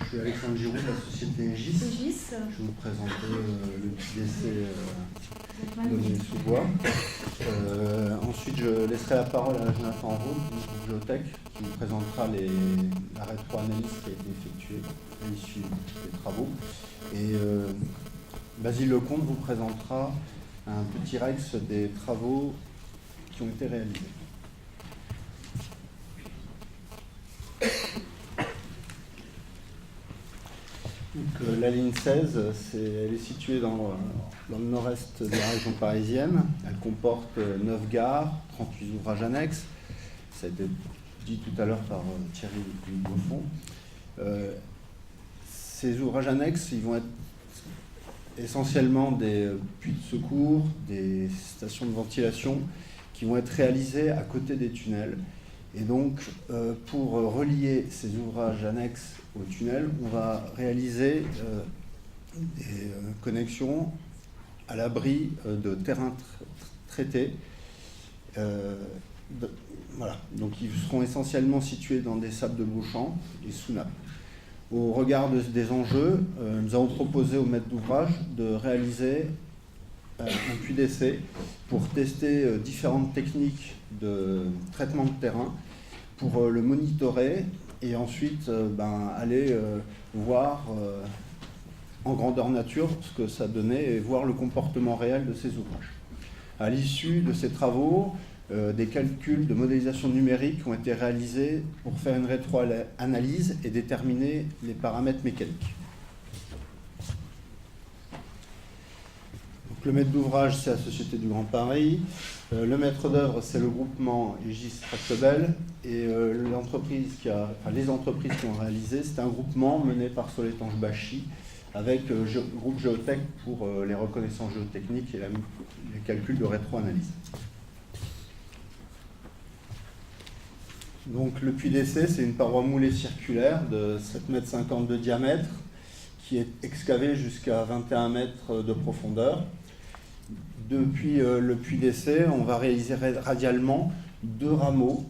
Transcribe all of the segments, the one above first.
Je suis Alexandre Giroud de la société Egis. Je vais vous présenter le petit essai Données-sous-Bois. Ensuite, je laisserai la parole à Jonathan Roux du groupe Géotech qui vous présentera la rétro-analyse qui a été effectuée à l'issue des travaux. Et Basile Lecomte vous présentera un petit rex des travaux qui ont été réalisés. Donc, la ligne 16, elle est située dans le nord-est de la région parisienne. Elle comporte 9 gares, 38 ouvrages annexes. Ça a été dit tout à l'heure par Thierry Beaufond. Ces ouvrages annexes, ils vont être essentiellement des puits de secours, des stations de ventilation qui vont être réalisés à côté des tunnels. Et donc, pour relier ces ouvrages annexes au tunnel, on va réaliser des connexions à l'abri de terrains traités. Voilà. Donc, ils seront essentiellement situés dans des sables de Beauchamp et sous nappe. Au regard des enjeux, nous avons proposé au maître d'ouvrage de réaliser un puits d'essai pour tester différentes techniques de traitement de terrain, pour le monitorer et ensuite aller voir en grandeur nature ce que ça donnait et voir le comportement réel de ces ouvrages. À l'issue de ces travaux, des calculs de modélisation numérique ont été réalisés pour faire une rétro-analyse et déterminer les paramètres mécaniques. Donc, le maître d'ouvrage, c'est la Société du Grand Paris. Le maître d'œuvre, c'est le groupement Egis Tractebel. Et les entreprises qui ont réalisé, c'est un groupement mené par Soletange Bachy avec le groupe Géotech pour les reconnaissances géotechniques et les calculs de rétro-analyse. Donc le puits d'essai, c'est une paroi moulée circulaire de 7,50 m de diamètre qui est excavée jusqu'à 21 mètres de profondeur. Depuis le puits d'essai, on va réaliser radialement 2 rameaux,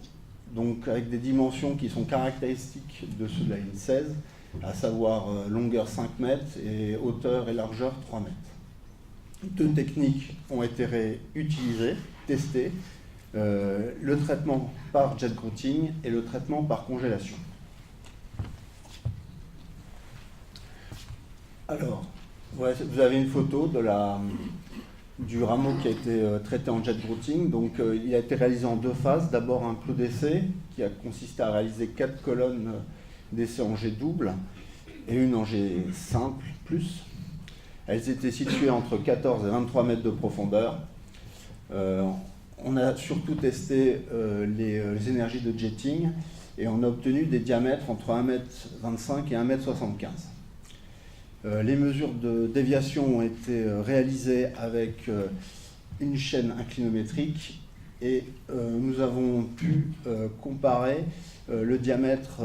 donc avec des dimensions qui sont caractéristiques de ceux de la ligne 16, à savoir longueur 5 mètres et hauteur et largeur 3 mètres. 2 techniques ont été réutilisées, testées, le traitement par jet grouting et le traitement par congélation. Alors, vous avez une photo du rameau qui a été traité en jet grouting. Donc, il a été réalisé en 2 phases. D'abord, un clos d'essai qui a consisté à réaliser 4 colonnes d'essai en jet double et une en jet simple plus. Elles étaient situées entre 14 et 23 mètres de profondeur. On a surtout testé les énergies de jetting et on a obtenu des diamètres entre 1,25 m et 1,75 m. Les mesures de déviation ont été réalisées avec une chaîne inclinométrique et nous avons pu comparer le diamètre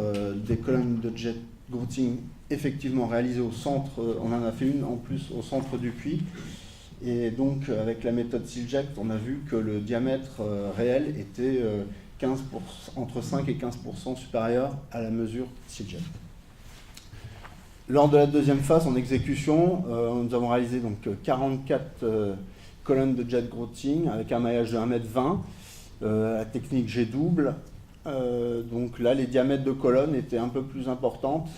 des colonnes de jet grouting effectivement réalisées au centre. On en a fait une en plus au centre du puits. Et donc, avec la méthode Sealjet, on a vu que le diamètre réel était entre 5 et 15% supérieur à la mesure Sealjet. Lors de la deuxième phase, en exécution, nous avons réalisé donc 44 colonnes de jet grouting avec un maillage de 1,20 m, la technique G double. Donc là, les diamètres de colonnes étaient un peu plus importantes,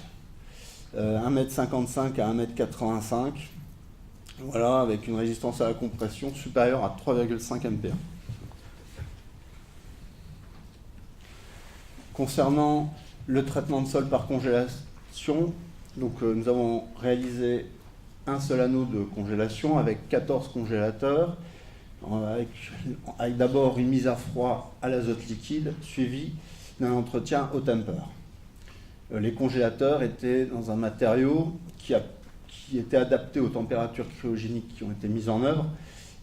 1,55 m à 1,85 m. Voilà, avec une résistance à la compression supérieure à 3,5 MPa. Concernant le traitement de sol par congélation, donc, nous avons réalisé un seul anneau de congélation avec 14 congélateurs, avec d'abord une mise à froid à l'azote liquide, suivie d'un entretien au temper. Les congélateurs étaient dans un matériau qui était adapté aux températures cryogéniques qui ont été mises en œuvre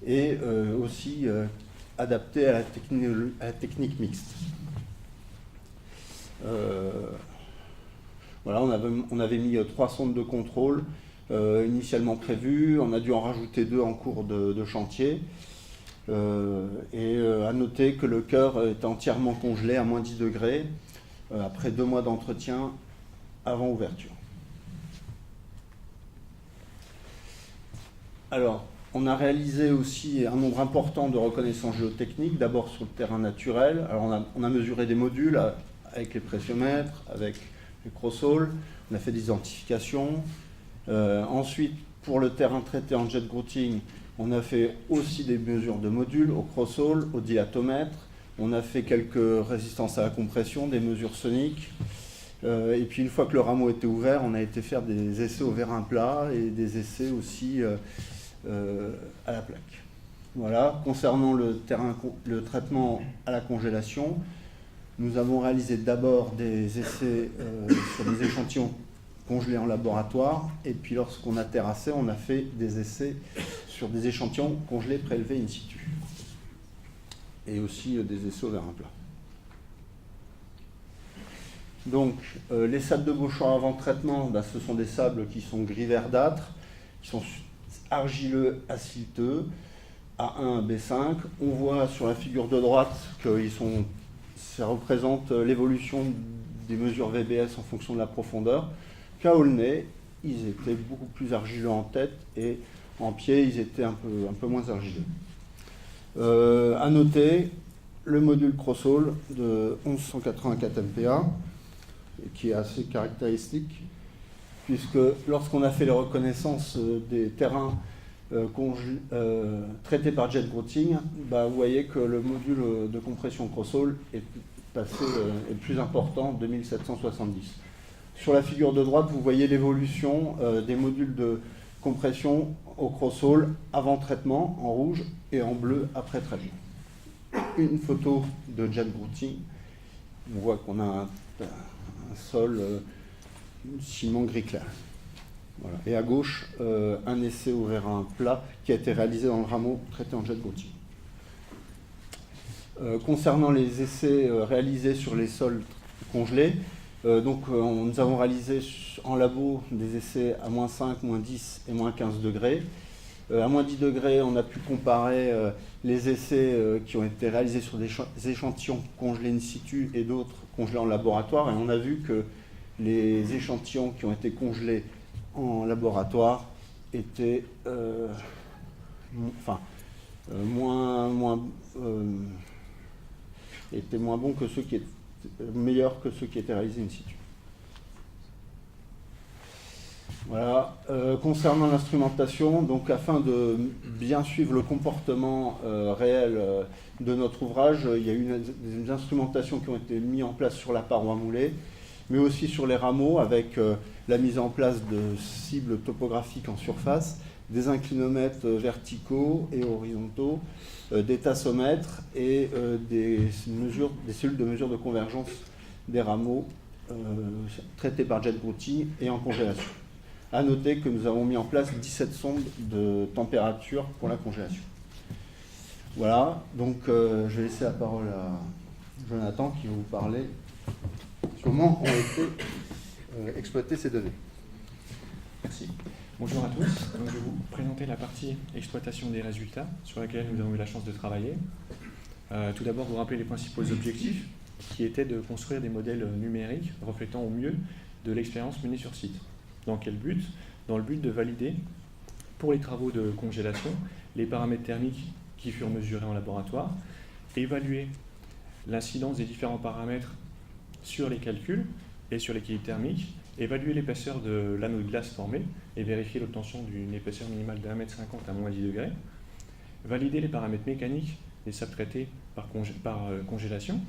et aussi adapté à la technique mixte. Voilà, on avait mis 3 sondes de contrôle initialement prévues. On a dû en rajouter 2 en cours de chantier. À noter que le cœur est entièrement congelé à -10 degrés après 2 mois d'entretien avant ouverture. Alors, on a réalisé aussi un nombre important de reconnaissances géotechniques, d'abord sur le terrain naturel. Alors, on a mesuré des modules avec les pressiomètres, avec les crosshole, on a fait des identifications. Ensuite, pour le terrain traité en jet grouting, on a fait aussi des mesures de modules au crosshole, au dilatomètre. On a fait quelques résistances à la compression, des mesures soniques. Et puis une fois que le rameau était ouvert, on a été faire des essais au vérin plat et des essais aussi à la plaque. Voilà. Concernant le traitement à la congélation, nous avons réalisé d'abord des essais sur des échantillons congelés en laboratoire, et puis lorsqu'on a terrassé, on a fait des essais sur des échantillons congelés prélevés in situ. Et aussi des essais au vérin plat. Donc, les sables de Beauchamp avant traitement, ce sont des sables qui sont gris verdâtre, qui sont argileux, aciliteux, A1 à B5. On voit sur la figure de droite que ça représente l'évolution des mesures VBS en fonction de la profondeur. Qu'à Aulnay, ils étaient beaucoup plus argileux en tête et en pied, ils étaient un peu moins argileux. À noter le module crosshole de 1184 MPa, qui est assez caractéristique, puisque lorsqu'on a fait les reconnaissances des terrains traités par jet grouting, vous voyez que le module de compression crosshole est plus important, 2770. Sur la figure de droite, vous voyez l'évolution des modules de compression au crosshole avant traitement, en rouge, et en bleu après traitement. Une photo de jet grouting. On voit qu'on a un sol ciment gris clair. Voilà. Et à gauche, un essai au vérin plat qui a été réalisé dans le rameau traité en jet grouting. Concernant les essais réalisés sur les sols congelés, nous avons réalisé en labo des essais à -5, -10 et -15 degrés. À -10 degrés, on a pu comparer les essais qui ont été réalisés sur des échantillons congelés in situ et d'autres congelés en laboratoire. Et on a vu que les échantillons qui ont été congelés en laboratoire étaient étaient moins bons que ceux qui étaient meilleurs que ceux qui étaient réalisés in situ. Voilà. Concernant l'instrumentation, donc afin de bien suivre le comportement réel de notre ouvrage, il y a eu des instrumentations qui ont été mises en place sur la paroi moulée, mais aussi sur les rameaux avec la mise en place de cibles topographiques en surface, des inclinomètres verticaux et horizontaux, des tassomètres et des cellules de mesure de convergence des rameaux traités par jet grouting et en congélation. À noter que nous avons mis en place 17 sondes de température pour la congélation. Voilà, donc je vais laisser la parole à Jonathan qui va vous parler sur comment ont été exploitées ces données. Merci. Bonjour à tous. Donc, je vais vous présenter la partie exploitation des résultats sur laquelle nous avons eu la chance de travailler. Tout d'abord, vous rappeler les principaux objectifs qui étaient de construire des modèles numériques reflétant au mieux de l'expérience menée sur site. Dans quel but ? Dans le but de valider, pour les travaux de congélation, les paramètres thermiques qui furent mesurés en laboratoire, évaluer l'incidence des différents paramètres sur les calculs et sur l'équilibre thermique, évaluer l'épaisseur de l'anneau de glace formé et vérifier l'obtention d'une épaisseur minimale de 1,50 m à -10 degrés, valider les paramètres mécaniques des sables traités par congélation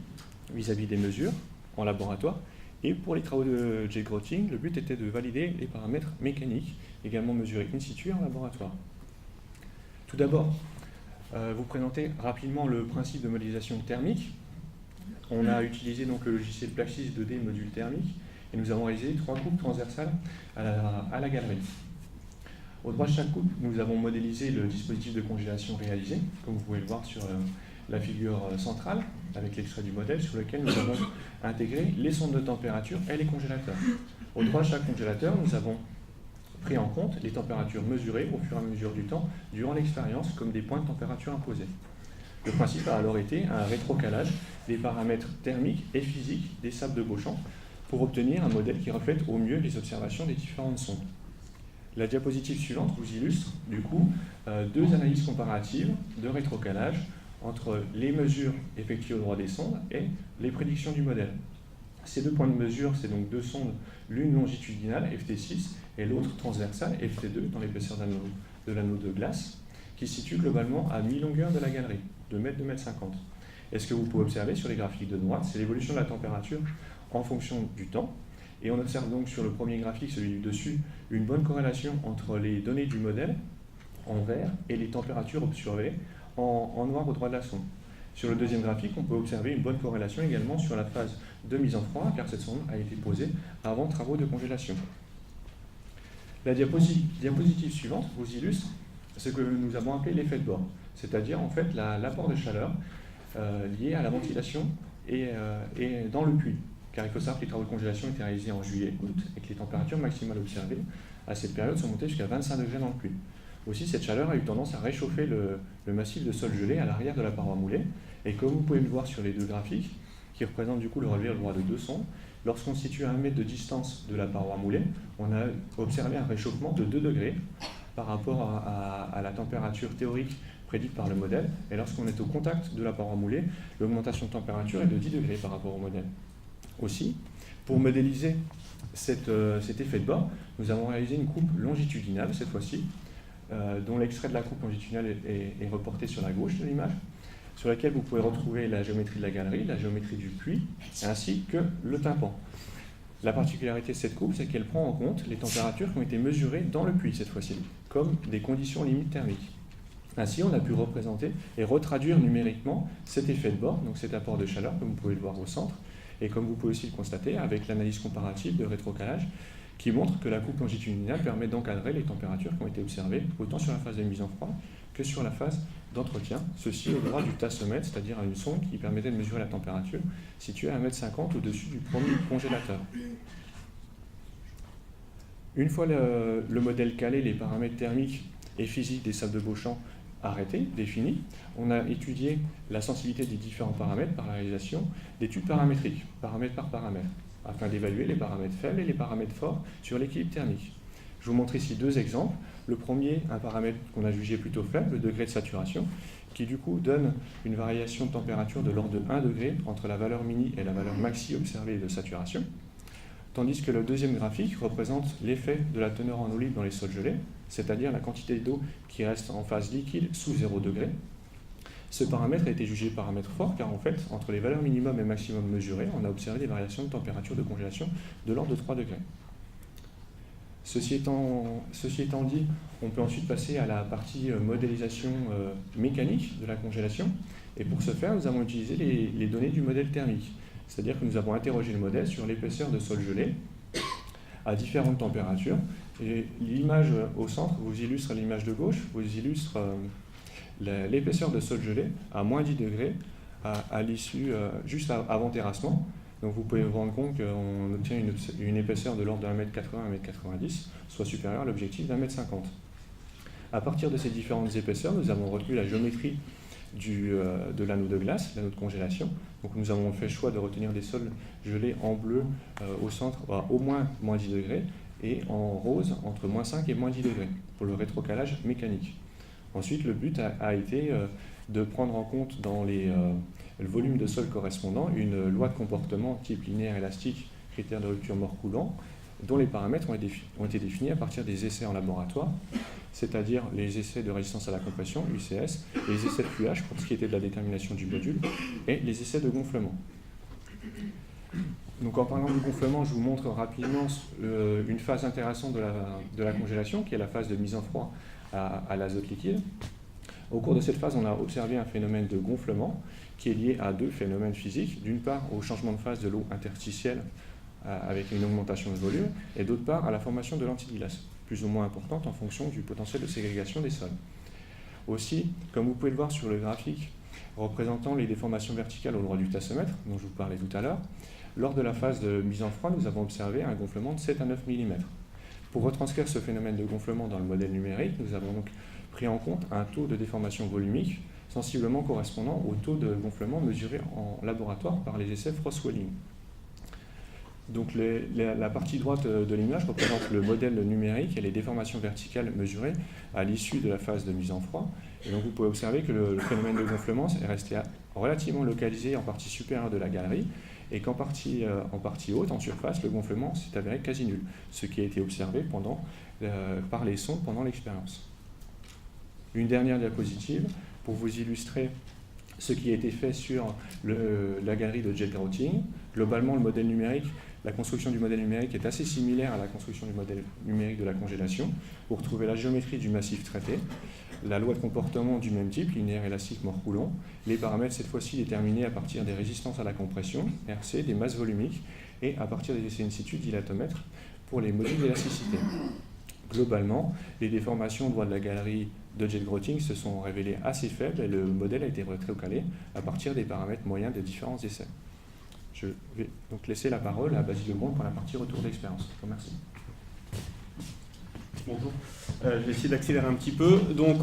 vis-à-vis des mesures en laboratoire. Et pour les travaux de jet grouting, le but était de valider les paramètres mécaniques, également mesurés in situ en laboratoire. Tout d'abord, vous présenter rapidement le principe de modélisation thermique. On a utilisé donc le logiciel Plaxis 2D module thermique et nous avons réalisé 3 coupes transversales à la galerie. Au droit de chaque coupe, nous avons modélisé le dispositif de congélation réalisé, comme vous pouvez le voir sur la figure centrale, avec l'extrait du modèle, sur lequel nous avons intégré les sondes de température et les congélateurs. Au droit de chaque congélateur, nous avons pris en compte les températures mesurées au fur et à mesure du temps durant l'expérience comme des points de température imposés. Le principe a alors été un rétrocalage des paramètres thermiques et physiques des sables de Beauchamp pour obtenir un modèle qui reflète au mieux les observations des différentes sondes. La diapositive suivante vous illustre du coup deux analyses comparatives de rétrocalage entre les mesures effectuées au droit des sondes et les prédictions du modèle. Ces deux points de mesure, c'est donc deux sondes, l'une longitudinale, FT6, et l'autre transversale, FT2, dans l'épaisseur de l'anneau de glace, qui se situe globalement à mi-longueur de la galerie, de 2 mètres 50. Et ce que vous pouvez observer sur les graphiques de droite, c'est l'évolution de la température en fonction du temps. Et on observe donc sur le premier graphique, celui du dessus, une bonne corrélation entre les données du modèle, en vert, et les températures observées en noir au droit de la sonde. Sur le deuxième graphique, on peut observer une bonne corrélation également sur la phase de mise en froid, car cette sonde a été posée avant travaux de congélation. La diapositive suivante vous illustre ce que nous avons appelé l'effet de bord, c'est-à-dire en fait l'apport de chaleur lié à la ventilation et dans le puits. Car il faut savoir que les travaux de congélation étaient réalisés en juillet-août et que les températures maximales observées à cette période sont montées jusqu'à 25 degrés dans le puits. Aussi, cette chaleur a eu tendance à réchauffer le massif de sol gelé à l'arrière de la paroi moulée. Et comme vous pouvez le voir sur les deux graphiques, qui représentent du coup le relevé au droit de deux sondes, lorsqu'on se situe à 1 mètre de distance de la paroi moulée, on a observé un réchauffement de 2 degrés par rapport à la température théorique prédite par le modèle. Et lorsqu'on est au contact de la paroi moulée, l'augmentation de température est de 10 degrés par rapport au modèle. Aussi, pour modéliser cet effet de bord, nous avons réalisé une coupe longitudinale cette fois-ci, dont l'extrait de la coupe longitudinale est reporté sur la gauche de l'image, sur laquelle vous pouvez retrouver la géométrie de la galerie, la géométrie du puits, ainsi que le tympan. La particularité de cette coupe, c'est qu'elle prend en compte les températures qui ont été mesurées dans le puits cette fois-ci, comme des conditions limites thermiques. Ainsi, on a pu représenter et retraduire numériquement cet effet de bord, donc cet apport de chaleur, comme vous pouvez le voir au centre, et comme vous pouvez aussi le constater avec l'analyse comparative de rétrocalage, qui montre que la coupe longitudinale permet d'encadrer les températures qui ont été observées, autant sur la phase de mise en froid que sur la phase d'entretien, ceci au droit du tassemètre, c'est-à-dire à une sonde qui permettait de mesurer la température située à 1,50 m au-dessus du premier congélateur. Une fois le modèle calé, les paramètres thermiques et physiques des sables de Beauchamp arrêtés, définis, on a étudié la sensibilité des différents paramètres par la réalisation d'études paramétriques, paramètre par paramètre, afin d'évaluer les paramètres faibles et les paramètres forts sur l'équilibre thermique. Je vous montre ici deux exemples. Le premier, un paramètre qu'on a jugé plutôt faible, le degré de saturation, qui du coup donne une variation de température de l'ordre de 1 degré entre la valeur mini et la valeur maxi observée de saturation. Tandis que le deuxième graphique représente l'effet de la teneur en eau libre dans les sols gelés, c'est-à-dire la quantité d'eau qui reste en phase liquide sous 0 degré. Ce paramètre a été jugé paramètre fort car en fait, entre les valeurs minimum et maximum mesurées, on a observé des variations de température de congélation de l'ordre de 3 degrés. Ceci étant dit, on peut ensuite passer à la partie modélisation mécanique de la congélation. Et pour ce faire, nous avons utilisé les données du modèle thermique. C'est-à-dire que nous avons interrogé le modèle sur l'épaisseur de sol gelé à différentes températures. Et l'image au centre vous illustre, l'image de gauche vous illustre l'épaisseur de sol gelé à moins 10 degrés à l'issue, juste avant terrassement. Donc vous pouvez vous rendre compte qu'on obtient une épaisseur de l'ordre de 1,80 m à 1,90 m, soit supérieure à l'objectif d'1,50 m. À partir de ces différentes épaisseurs, nous avons retenu la géométrie de l'anneau de glace, l'anneau de congélation. Donc nous avons fait le choix de retenir des sols gelés en bleu au centre à au moins moins 10 degrés et en rose entre moins 5 et moins 10 degrés pour le rétrocalage mécanique. Ensuite, le but a été de prendre en compte dans le volume de sol correspondant une loi de comportement type linéaire élastique, critère de rupture mort coulant, dont les paramètres ont été définis à partir des essais en laboratoire, c'est-à-dire les essais de résistance à la compression, UCS, les essais de fluage pour ce qui était de la détermination du module, et les essais de gonflement. Donc en parlant du gonflement, je vous montre rapidement une phase intéressante de la congélation, qui est la phase de mise en froid à l'azote liquide. Au cours de cette phase, on a observé un phénomène de gonflement qui est lié à deux phénomènes physiques. D'une part, au changement de phase de l'eau interstitielle avec une augmentation de volume, et d'autre part, à la formation de lentilles de glace, plus ou moins importante en fonction du potentiel de ségrégation des sols. Aussi, comme vous pouvez le voir sur le graphique représentant les déformations verticales au droit du tassemètre, dont je vous parlais tout à l'heure, lors de la phase de mise en froid, nous avons observé un gonflement de 7 à 9 mm. Pour retranscrire ce phénomène de gonflement dans le modèle numérique, nous avons donc pris en compte un taux de déformation volumique sensiblement correspondant au taux de gonflement mesuré en laboratoire par les essais Frost-Welling. Donc la partie droite de l'image représente le modèle numérique et les déformations verticales mesurées à l'issue de la phase de mise en froid. Et donc vous pouvez observer que le phénomène de gonflement est resté relativement localisé en partie supérieure de la galerie, et qu'en partie haute, en surface, le gonflement s'est avéré quasi nul, ce qui a été observé par les sondes pendant l'expérience. Une dernière diapositive pour vous illustrer ce qui a été fait sur la galerie de jet grouting. Globalement, la construction du modèle numérique est assez similaire à la construction du modèle numérique de la congélation. Vous retrouvez la géométrie du massif traité, la loi de comportement du même type, linéaire, élastique, mort coulant, les paramètres cette fois-ci déterminés à partir des résistances à la compression, RC, des masses volumiques, et à partir des essais in situ dilatomètres pour les modules d'élasticité. Globalement, les déformations au droit de la galerie de jet grouting se sont révélées assez faibles et le modèle a été recalé à partir des paramètres moyens des différents essais. Je vais donc laisser la parole à Basile Legrand pour la partie retour d'expérience. Je vous remercie. Bonjour. Je vais essayer d'accélérer un petit peu. Donc,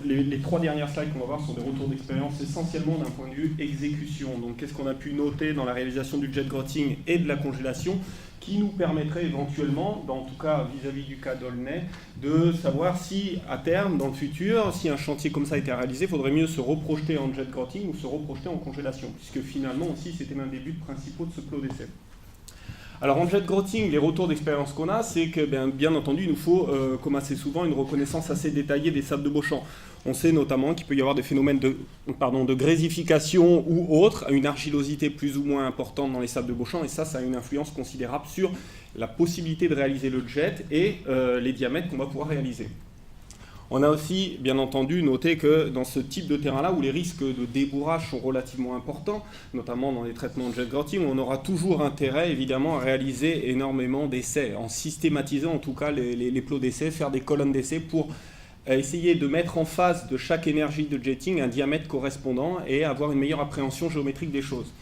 les 3 dernières slides qu'on va voir sont des retours d'expérience essentiellement d'un point de vue exécution. Donc, qu'est-ce qu'on a pu noter dans la réalisation du jet grouting et de la congélation qui nous permettrait éventuellement, en tout cas vis-à-vis du cas d'Aulnay, de savoir si, à terme, dans le futur, si un chantier comme ça était réalisé, il faudrait mieux se reprojeter en jet grouting ou se reprojeter en congélation, puisque finalement aussi c'était l'un des buts principaux de ce plot d'essai. Alors en jet grouting, les retours d'expérience qu'on a, c'est que bien entendu, il nous faut, comme assez souvent, une reconnaissance assez détaillée des sables de Beauchamp. On sait notamment qu'il peut y avoir des phénomènes de grésification ou autres, une argilosité plus ou moins importante dans les sables de Beauchamp, et ça a une influence considérable sur la possibilité de réaliser le jet et les diamètres qu'on va pouvoir réaliser. On a aussi, bien entendu, noté que dans ce type de terrain-là, où les risques de débourrage sont relativement importants, notamment dans les traitements de jet grouting, on aura toujours intérêt, évidemment, à réaliser énormément d'essais, en systématisant en tout cas les plots d'essais, faire des colonnes d'essais pour essayer de mettre en face de chaque énergie de jetting un diamètre correspondant et avoir une meilleure appréhension géométrique des choses.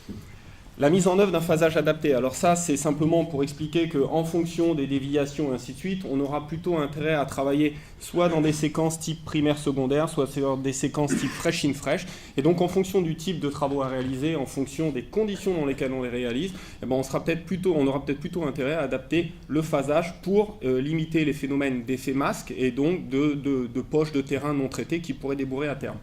La mise en œuvre d'un phasage adapté. Alors ça, c'est simplement pour expliquer qu'en fonction des déviations et ainsi de suite, on aura plutôt intérêt à travailler soit dans des séquences type primaire-secondaire, soit sur des séquences type fresh-in-fresh. Et donc, en fonction du type de travaux à réaliser, en fonction des conditions dans lesquelles on les réalise, on aura peut-être plutôt intérêt à adapter le phasage pour limiter les phénomènes d'effet masque et donc de poches de terrain non traitées qui pourraient débourrer à terme.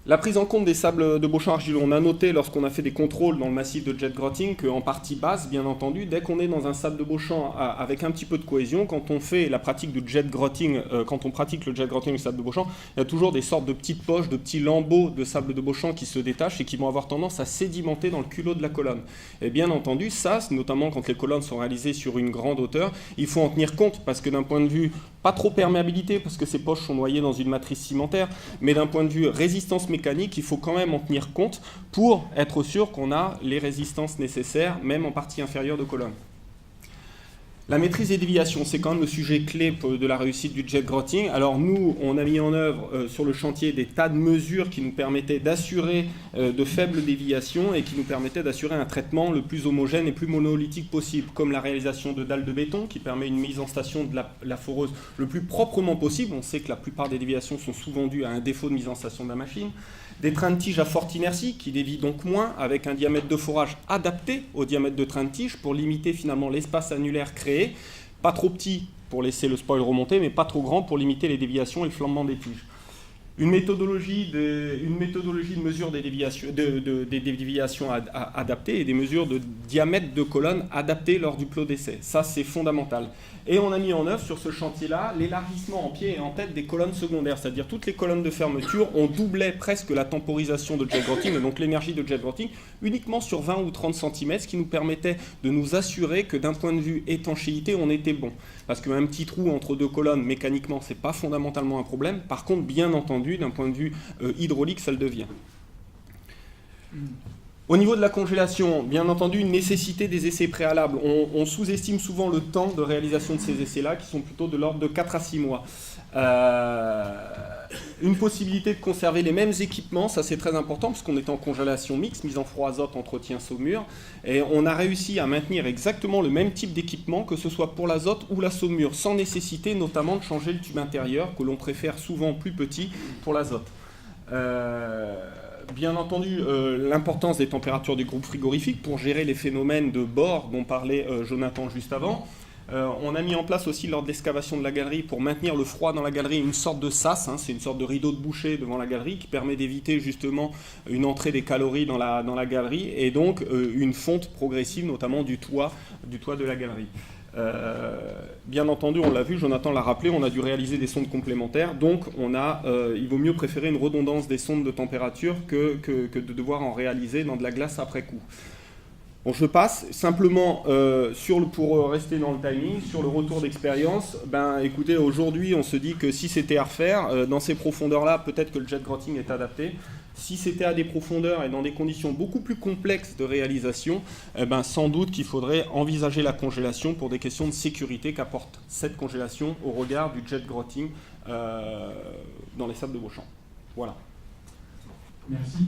La prise en compte des sables de Beauchamp argileux, on a noté lorsqu'on a fait des contrôles dans le massif de jet grouting qu'en partie basse, bien entendu, dès qu'on est dans un sable de Beauchamp avec un petit peu de cohésion, quand on fait la pratique du jet grouting, quand on pratique le jet grouting du sable de Beauchamp, il y a toujours des sortes de petites poches, de petits lambeaux de sable de Beauchamp qui se détachent et qui vont avoir tendance à sédimenter dans le culot de la colonne. Et bien entendu, ça, notamment quand les colonnes sont réalisées sur une grande hauteur, il faut en tenir compte parce que d'un point de vue, pas trop perméabilité parce que ces poches sont noyées dans une matrice cimentaire, mais d'un point de vue résistance mécanique, il faut quand même en tenir compte pour être sûr qu'on a les résistances nécessaires, même en partie inférieure de colonne. La maîtrise des déviations, c'est quand même le sujet clé de la réussite du jet grouting. Alors nous, on a mis en œuvre sur le chantier des tas de mesures qui nous permettaient d'assurer de faibles déviations et qui nous permettaient d'assurer un traitement le plus homogène et plus monolithique possible, comme la réalisation de dalles de béton qui permet une mise en station de la foreuse le plus proprement possible. On sait que la plupart des déviations sont souvent dues à un défaut de mise en station de la machine. Des trains de tige à forte inertie qui dévient donc moins avec un diamètre de forage adapté au diamètre de train de tige pour limiter finalement l'espace annulaire créé, pas trop petit pour laisser le spoil remonter, mais pas trop grand pour limiter les déviations et le flambement des tiges. Une méthodologie de mesure des déviations adaptées et des mesures de diamètre de colonne adaptées lors du plot d'essai. Ça, c'est fondamental. Et on a mis en œuvre sur ce chantier-là l'élargissement en pied et en tête des colonnes secondaires, c'est-à-dire toutes les colonnes de fermeture, on doublait presque la temporisation de jet grouting, et donc l'énergie de jet grouting, uniquement sur 20 ou 30 cm, ce qui nous permettait de nous assurer que d'un point de vue étanchéité, on était bon. Parce qu'un petit trou entre deux colonnes, mécaniquement, ce n'est pas fondamentalement un problème. Par contre, bien entendu, d'un point de vue hydraulique, ça le devient. Au niveau de la congélation, bien entendu, une nécessité des essais préalables. On sous-estime souvent le temps de réalisation de ces essais-là, qui sont plutôt de l'ordre de 4 à 6 mois. Une possibilité de conserver les mêmes équipements, ça c'est très important, parce qu'on est en congélation mixte, mise en froid azote, entretien saumure, et on a réussi à maintenir exactement le même type d'équipement, que ce soit pour l'azote ou la saumure, sans nécessité notamment de changer le tube intérieur, que l'on préfère souvent plus petit pour l'azote. Bien entendu, l'importance des températures du groupe frigorifique pour gérer les phénomènes de bord dont parlait Jonathan juste avant. On a mis en place aussi lors de l'excavation de la galerie, pour maintenir le froid dans la galerie, une sorte de sas, hein, c'est une sorte de rideau de boucher devant la galerie qui permet d'éviter justement une entrée des calories dans la galerie et donc une fonte progressive notamment du toit de la galerie. Bien entendu, on l'a vu, Jonathan l'a rappelé, on a dû réaliser des sondes complémentaires, donc il vaut mieux préférer une redondance des sondes de température que de devoir en réaliser dans de la glace après coup. Bon, je passe simplement pour rester dans le timing, sur le retour d'expérience. Écoutez, aujourd'hui, on se dit que si c'était à refaire, dans ces profondeurs-là, peut-être que le jet grotting est adapté. Si c'était à des profondeurs et dans des conditions beaucoup plus complexes de réalisation, sans doute qu'il faudrait envisager la congélation pour des questions de sécurité qu'apporte cette congélation au regard du jet grotting dans les sables de Beauchamp. Voilà. Merci.